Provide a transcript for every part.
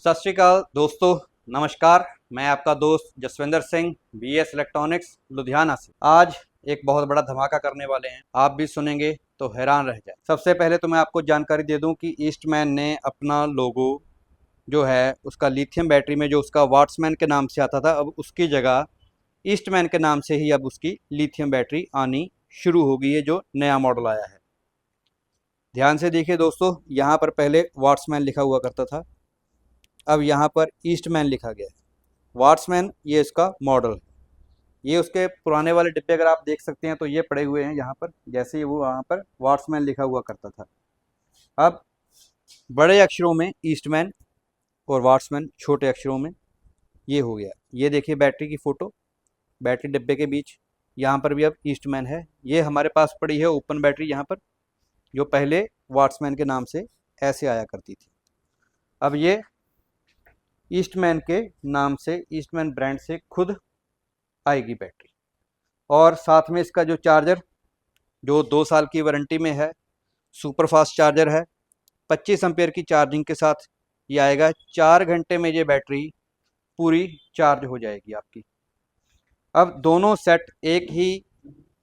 सत श्री अकाल दोस्तों, नमस्कार। मैं आपका दोस्त जसविंदर सिंह, बीएस इलेक्ट्रॉनिक्स लुधियाना से। आज एक बहुत बड़ा धमाका करने वाले हैं, आप भी सुनेंगे तो हैरान रह जाए। सबसे पहले तो मैं आपको जानकारी दे दूं कि ईस्टमैन ने अपना लोगो जो है उसका लिथियम बैटरी में जो उसका वाट्समैन के नाम से आता था, अब उसकी जगह ईस्टमैन के नाम से ही अब उसकी लिथियम बैटरी आनी शुरू हो गई है, जो नया मॉडल आया है। ध्यान से देखिए दोस्तों, यहाँ पर पहले वाट्समैन लिखा हुआ करता था, अब यहाँ पर ईस्टमैन लिखा गया है। वाट्समैन ये इसका मॉडल है। ये उसके पुराने वाले डिब्बे अगर आप देख सकते हैं तो ये पड़े हुए हैं यहाँ पर, जैसे ही वो वहाँ पर वाट्समैन लिखा हुआ करता था। अब बड़े अक्षरों में ईस्टमैन और वाट्समैन छोटे अक्षरों में ये हो गया। ये देखिए बैटरी की फ़ोटो, बैटरी डिब्बे के बीच यहाँ पर भी अब ईस्टमैन है। ये हमारे पास पड़ी है ओपन बैटरी यहाँ पर, जो पहले वाट्समैन के नाम से ऐसे आया करती थी। अब ये ईस्टमैन के नाम से, ईस्टमैन ब्रांड से खुद आएगी बैटरी। और साथ में इसका जो चार्जर, जो 2 साल की वारंटी में है, सुपर फास्ट चार्जर है। 25 एम्पेयर की चार्जिंग के साथ ये आएगा। 4 घंटे में ये बैटरी पूरी चार्ज हो जाएगी आपकी। अब दोनों सेट एक ही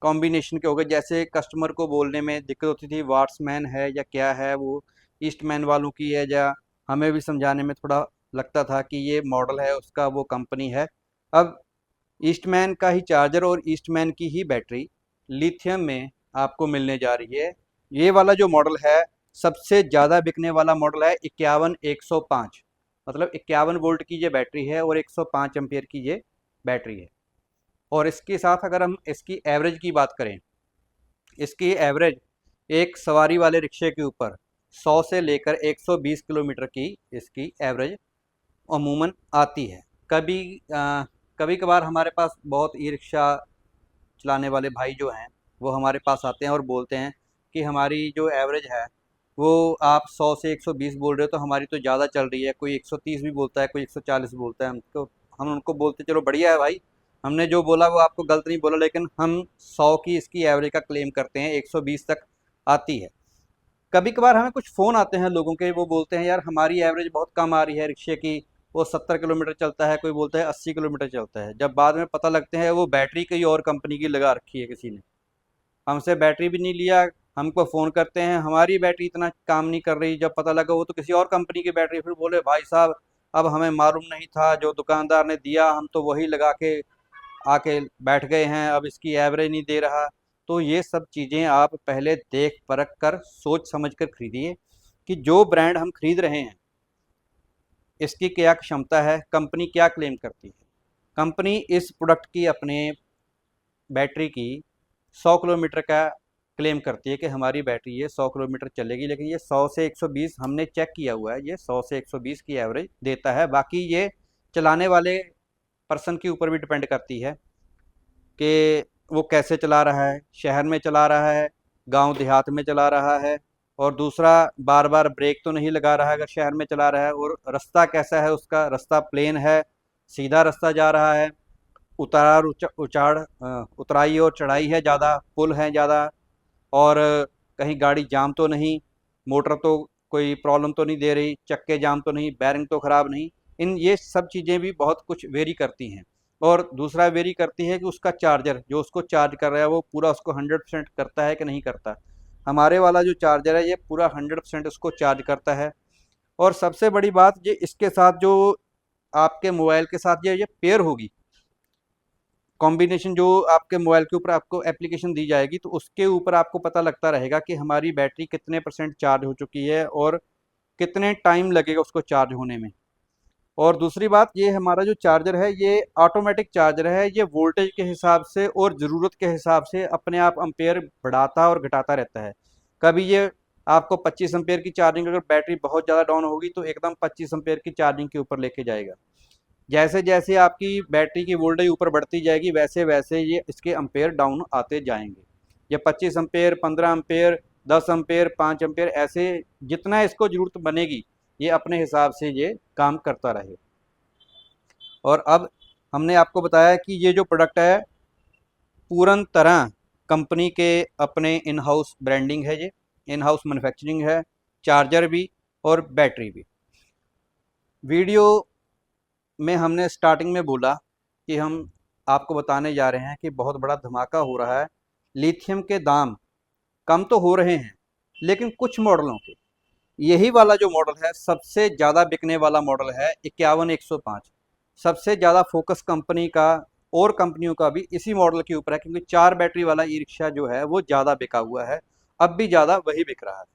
कॉम्बिनेशन के हो गए। जैसे कस्टमर को बोलने में दिक्कत होती थी वाट्समैन है या क्या है, वो ईस्टमैन वालों की है, या हमें भी समझाने में थोड़ा लगता था कि ये मॉडल है उसका, वो कंपनी है। अब ईस्टमैन का ही चार्जर और ईस्टमैन की ही बैटरी लिथियम में आपको मिलने जा रही है। ये वाला जो मॉडल है सबसे ज़्यादा बिकने वाला मॉडल है 51105, मतलब 51 वोल्ट की ये बैटरी है और 105 एम्पियर की ये बैटरी है। और इसके साथ अगर हम इसकी एवरेज की बात करें, इसकी एवरेज एक सवारी वाले रिक्शे के ऊपर 100 से लेकर 120 किलोमीटर की इसकी एवरेज अमूमन आती है। कभी कभार हमारे पास बहुत ई रिक्शा चलाने वाले भाई जो हैं वो हमारे पास आते हैं और बोलते हैं कि हमारी जो एवरेज है वो आप 100 से 120 बोल रहे हो, तो हमारी तो ज़्यादा चल रही है। कोई 130 भी बोलता है, कोई 140 बोलता है। हम उनको बोलते चलो बढ़िया है भाई, हमने जो बोला वो आपको गलत नहीं बोला, लेकिन हम 100 की इसकी एवरेज का क्लेम करते हैं, 120 तक आती है। कभी कभार हमें कुछ फ़ोन आते हैं लोगों के, वो बोलते हैं यार हमारी एवरेज बहुत कम आ रही है रिक्शे की, वो 70 किलोमीटर चलता है, कोई बोलता है 80 किलोमीटर चलता है। जब बाद में पता लगते हैं वो बैटरी कई और कंपनी की लगा रखी है किसी ने, हमसे बैटरी भी नहीं लिया, हमको फ़ोन करते हैं हमारी बैटरी इतना काम नहीं कर रही, जब पता लगा वो तो किसी और कंपनी की बैटरी। फिर बोले भाई साहब अब हमें मालूम नहीं था, जो दुकानदार ने दिया हम तो वही लगा के आके बैठ गए हैं, अब इसकी एवरेज नहीं दे रहा। तो ये सब चीज़ें आप पहले देख परख कर सोच समझ कर खरीदिए कि जो ब्रांड हम खरीद रहे हैं इसकी क्या क्षमता है, कंपनी क्या क्लेम करती है। कंपनी इस प्रोडक्ट की, अपने बैटरी की 100 किलोमीटर का क्लेम करती है कि हमारी बैटरी ये 100 किलोमीटर चलेगी, लेकिन ये 100 से 120 हमने चेक किया हुआ है, ये 100 से 120 की एवरेज देता है। बाकी ये चलाने वाले पर्सन के ऊपर भी डिपेंड करती है कि वो कैसे चला रहा है, शहर में चला रहा है, गांव देहात में चला रहा है, और दूसरा बार बार ब्रेक तो नहीं लगा रहा है अगर शहर में चला रहा है, और रास्ता कैसा है उसका, रास्ता प्लेन है, सीधा रास्ता जा रहा है, उतार उचाड़ उतराई और चढ़ाई है ज़्यादा, पुल है ज़्यादा, और कहीं गाड़ी जाम तो नहीं, मोटर तो कोई प्रॉब्लम तो नहीं दे रही, चक्के जाम तो नहीं, बैरिंग तो ख़राब नहीं। इन ये सब चीज़ें भी बहुत कुछ वेरी करती हैं। और दूसरा वेरी करती है कि उसका चार्जर जो उसको चार्ज कर रहा है वो पूरा उसको 100% करता है कि नहीं करता। हमारे वाला जो चार्जर है ये पूरा 100% उसको चार्ज करता है। और सबसे बड़ी बात, ये इसके साथ जो आपके मोबाइल के साथ ये पेयर होगी, कॉम्बिनेशन जो आपके मोबाइल के ऊपर आपको एप्लीकेशन दी जाएगी, तो उसके ऊपर आपको पता लगता रहेगा कि हमारी बैटरी कितने परसेंट चार्ज हो चुकी है और कितने टाइम लगेगा उसको चार्ज होने में। और दूसरी बात, ये हमारा जो चार्जर है ये ऑटोमेटिक चार्जर है, ये वोल्टेज के हिसाब से और ज़रूरत के हिसाब से अपने आप एम्पेयर बढ़ाता और घटाता रहता है। कभी ये आपको 25 एम्पेयर की चार्जिंग, अगर बैटरी बहुत ज़्यादा डाउन होगी तो एकदम 25 एम्पेयर की चार्जिंग के ऊपर लेके जाएगा। जैसे जैसे आपकी बैटरी की वोल्टेज ऊपर बढ़ती जाएगी वैसे वैसे ये इसके एम्पेयर डाउन आते जाएंगे। ये 25 एम्पेयर, 15 एम्पेयर, 10 एम्पेयर, 5 एम्पेयर, ऐसे जितना इसको ज़रूरत बनेगी ये अपने हिसाब से ये काम करता रहे। और अब हमने आपको बताया कि ये जो प्रोडक्ट है पूरन तरह कंपनी के अपने इन हाउस ब्रांडिंग है, ये इन हाउस मैन्युफैक्चरिंग है, चार्जर भी और बैटरी भी। वीडियो में हमने स्टार्टिंग में बोला कि हम आपको बताने जा रहे हैं कि बहुत बड़ा धमाका हो रहा है। लिथियम के दाम कम तो हो रहे हैं, लेकिन कुछ मॉडलों के, यही वाला जो मॉडल है सबसे ज़्यादा बिकने वाला मॉडल है 51 105। सबसे ज़्यादा फोकस कंपनी का और कंपनियों का भी इसी मॉडल के ऊपर है, क्योंकि 4 बैटरी वाला ई रिक्शा जो है वो ज़्यादा बिका हुआ है, अब भी ज़्यादा वही बिक रहा है।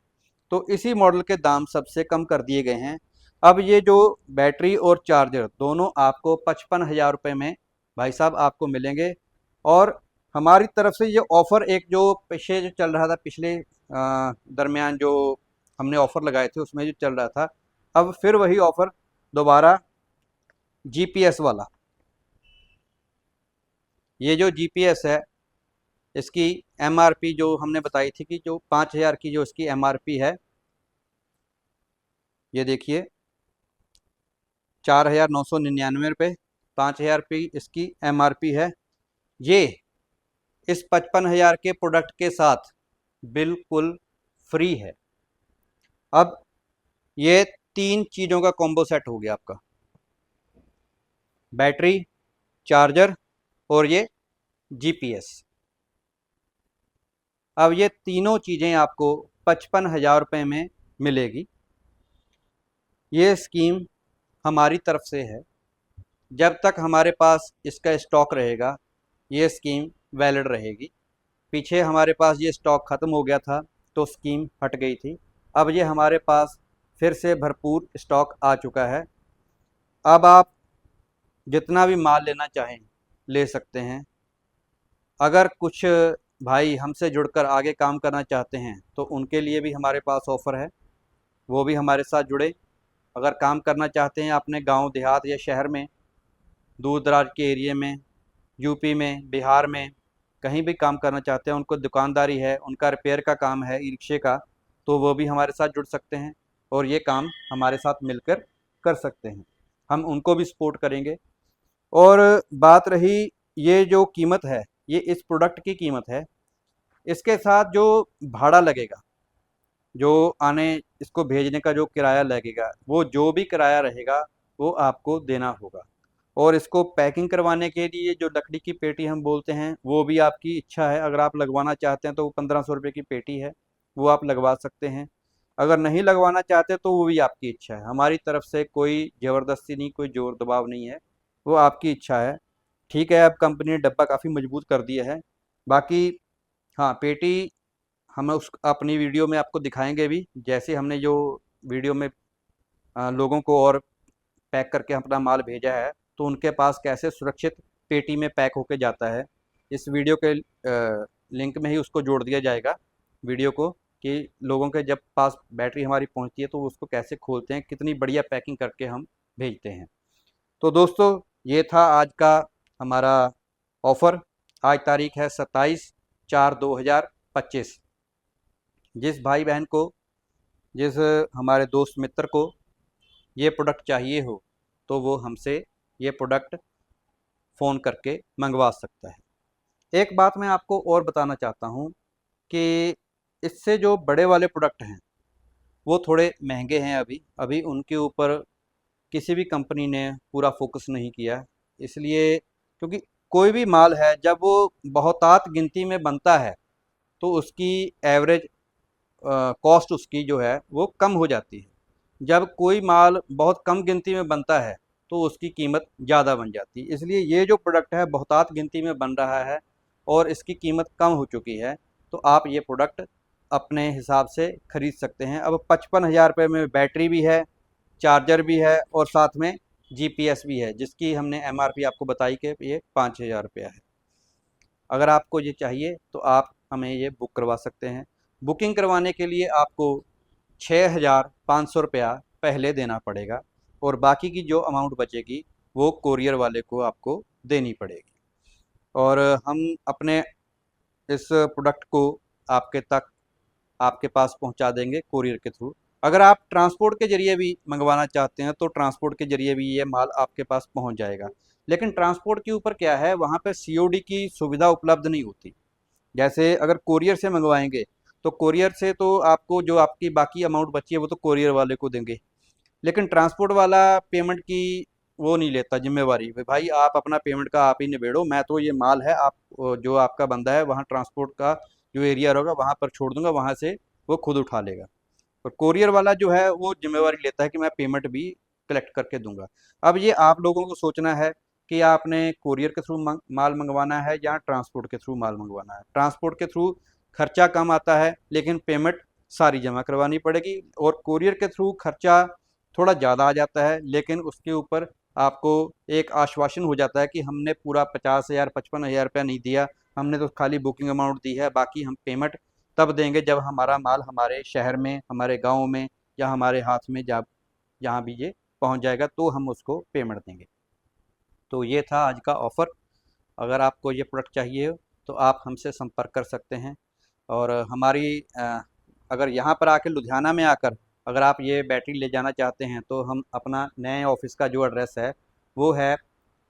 तो इसी मॉडल के दाम सबसे कम कर दिए गए हैं। अब ये जो बैटरी और चार्जर दोनों आपको 55,000 रुपये में भाई साहब आपको मिलेंगे। और हमारी तरफ से ये ऑफ़र एक जो पीछे जो चल रहा था, पिछले दरमियान जो हमने ऑफ़र लगाए थे उसमें जो चल रहा था, अब फिर वही ऑफ़र दोबारा जीपीएस वाला। ये जो जीपीएस है इसकी एमआरपी जो हमने बताई थी कि जो 5,000 की जो इसकी एमआरपी है, ये देखिए 4,999 रुपये, 5,000 रुपये इसकी एमआरपी है। ये इस 55,000 के प्रोडक्ट के साथ बिल्कुल फ्री है। अब ये 3 चीज़ों का कॉम्बो सेट हो गया आपका, बैटरी, चार्जर और ये जीपीएस। अब ये तीनों चीज़ें आपको 55,000 रुपये में मिलेगी। ये स्कीम हमारी तरफ से है, जब तक हमारे पास इसका स्टॉक रहेगा ये स्कीम वैलिड रहेगी। पीछे हमारे पास ये स्टॉक ख़त्म हो गया था तो स्कीम हट गई थी, अब ये हमारे पास फिर से भरपूर स्टॉक आ चुका है। अब आप जितना भी माल लेना चाहें ले सकते हैं। अगर कुछ भाई हमसे जुड़कर आगे काम करना चाहते हैं तो उनके लिए भी हमारे पास ऑफ़र है, वो भी हमारे साथ जुड़े। अगर काम करना चाहते हैं अपने गांव देहात या शहर में, दूर दराज के एरिया में, यूपी में, बिहार में, कहीं भी काम करना चाहते हैं, उनको दुकानदारी है, उनका रिपेयर का काम है ई रिक्शे का, तो वो भी हमारे साथ जुड़ सकते हैं और ये काम हमारे साथ मिलकर कर सकते हैं। हम उनको भी सपोर्ट करेंगे। और बात रही ये जो कीमत है, ये इस प्रोडक्ट की कीमत है, इसके साथ जो भाड़ा लगेगा, जो आने इसको भेजने का जो किराया लगेगा, वो जो भी किराया रहेगा वो आपको देना होगा। और इसको पैकिंग करवाने के लिए जो लकड़ी की पेटी हम बोलते हैं वो भी आपकी इच्छा है, अगर आप लगवाना चाहते हैं तो वो 1,500 रुपये की पेटी है, वो आप लगवा सकते हैं। अगर नहीं लगवाना चाहते तो वो भी आपकी इच्छा है, हमारी तरफ से कोई ज़बरदस्ती नहीं, कोई ज़ोर दबाव नहीं है, वो आपकी इच्छा है। ठीक है, अब कंपनी ने डब्बा काफ़ी मजबूत कर दिया है। बाकी हाँ, पेटी हम उस अपनी वीडियो में आपको दिखाएंगे भी, जैसे हमने जो वीडियो में लोगों को और पैक करके अपना माल भेजा है तो उनके पास कैसे सुरक्षित पेटी में पैक होके जाता है। इस वीडियो के लिंक में ही उसको जोड़ दिया जाएगा वीडियो को, कि लोगों के जब पास बैटरी हमारी पहुंचती है तो वो उसको कैसे खोलते हैं, कितनी बढ़िया पैकिंग करके हम भेजते हैं। तो दोस्तों ये था आज का हमारा ऑफ़र। आज तारीख है 27/4/2025। जिस भाई बहन को, जिस हमारे दोस्त मित्र को ये प्रोडक्ट चाहिए हो तो वो हमसे ये प्रोडक्ट फ़ोन करके मंगवा सकता है। एक बात मैं आपको और बताना चाहता हूँ कि इससे जो बड़े वाले प्रोडक्ट हैं वो थोड़े महंगे हैं, अभी अभी उनके ऊपर किसी भी कंपनी ने पूरा फोकस नहीं किया, इसलिए क्योंकि कोई भी माल है जब वो बहुतात गिनती में बनता है तो उसकी एवरेज कॉस्ट उसकी जो है वो कम हो जाती है। जब कोई माल बहुत कम गिनती में बनता है तो उसकी कीमत ज़्यादा बन जाती है, इसलिए ये जो प्रोडक्ट है बहुतात गिनती में बन रहा है और इसकी कीमत कम हो चुकी है, तो आप ये प्रोडक्ट अपने हिसाब से ख़रीद सकते हैं। अब 55,000 रुपये में बैटरी भी है, चार्जर भी है और साथ में जीपीएस भी है, जिसकी हमने एमआरपी आपको बताई कि ये 5,000 रुपया है। अगर आपको ये चाहिए तो आप हमें ये बुक करवा सकते हैं। बुकिंग करवाने के लिए आपको 6,500 रुपया पहले देना पड़ेगा और बाकी की जो अमाउंट बचेगी वो कोरियर वाले को आपको देनी पड़ेगी। और हम अपने इस प्रोडक्ट को आपके तक, आपके पास पहुंचा देंगे कोरियर के थ्रू। अगर आप ट्रांसपोर्ट के ज़रिए भी मंगवाना चाहते हैं तो ट्रांसपोर्ट के ज़रिए भी ये माल आपके पास पहुंच जाएगा, लेकिन ट्रांसपोर्ट के ऊपर क्या है, वहाँ पे सीओडी की सुविधा उपलब्ध नहीं होती। जैसे अगर कोरियर से मंगवाएंगे तो कोरियर से तो आपको जो आपकी बाकी अमाउंट बची है वो तो कोरियर वाले को देंगे, लेकिन ट्रांसपोर्ट वाला पेमेंट की वो नहीं लेता जिम्मेवारी, भाई आप अपना पेमेंट का आप ही निबेड़ो, मैं तो ये माल है आप जो आपका बंदा है वहाँ ट्रांसपोर्ट का जो एरिया होगा वहाँ पर छोड़ दूंगा, वहाँ से वो खुद उठा लेगा। और कोरियर वाला जो है वो जिम्मेवारी लेता है कि मैं पेमेंट भी कलेक्ट करके दूंगा। अब ये आप लोगों को सोचना है कि आपने कोरियर के थ्रू माल मंगवाना है या ट्रांसपोर्ट के थ्रू माल मंगवाना है। ट्रांसपोर्ट के थ्रू खर्चा कम आता है लेकिन पेमेंट सारी जमा करवानी पड़ेगी, और कोरियर के थ्रू खर्चा थोड़ा ज़्यादा आ जाता है लेकिन उसके ऊपर आपको एक आश्वासन हो जाता है कि हमने पूरा 50,000 55,000 रुपया नहीं दिया, हमने तो खाली बुकिंग अमाउंट दी है, बाकी हम पेमेंट तब देंगे जब हमारा माल हमारे शहर में, हमारे गांव में या हमारे हाथ में जहाँ भी ये पहुंच जाएगा तो हम उसको पेमेंट देंगे। तो ये था आज का ऑफ़र। अगर आपको ये प्रोडक्ट चाहिए हो तो आप हमसे संपर्क कर सकते हैं। और हमारी अगर यहाँ पर आकर लुधियाना में आकर अगर आप ये बैटरी ले जाना चाहते हैं तो हम अपना नए ऑफिस का जो एड्रेस है वो है,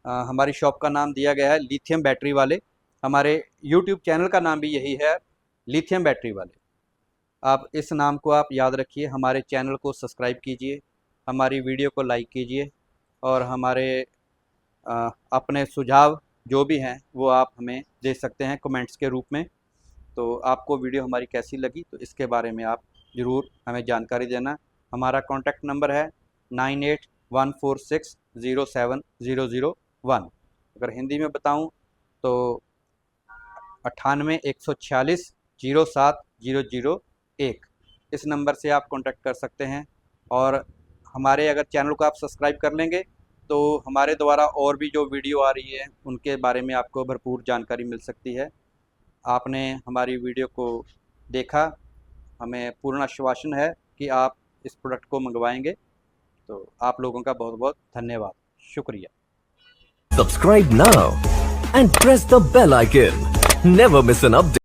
हमारी शॉप का नाम दिया गया है लिथियम बैटरी वाले। हमारे यूट्यूब चैनल का नाम भी यही है, लिथियम बैटरी वाले। आप इस नाम को आप याद रखिए, हमारे चैनल को सब्सक्राइब कीजिए, हमारी वीडियो को लाइक कीजिए, और हमारे अपने सुझाव जो भी हैं वो आप हमें दे सकते हैं कमेंट्स के रूप में। तो आपको वीडियो हमारी कैसी लगी तो इसके बारे में आप ज़रूर हमें जानकारी देना। हमारा कॉन्टैक्ट नंबर है 9814607001। अगर हिंदी में बताऊं तो 9814607001। इस नंबर से आप कांटेक्ट कर सकते हैं। और हमारे अगर चैनल को आप सब्सक्राइब कर लेंगे तो हमारे द्वारा और भी जो वीडियो आ रही है उनके बारे में आपको भरपूर जानकारी मिल सकती है। आपने हमारी वीडियो को देखा, हमें पूर्ण आश्वासन है कि आप इस प्रोडक्ट को मंगवाएंगे। तो आप लोगों का बहुत बहुत धन्यवाद, शुक्रिया। Subscribe now and press the bell icon. Never miss an update.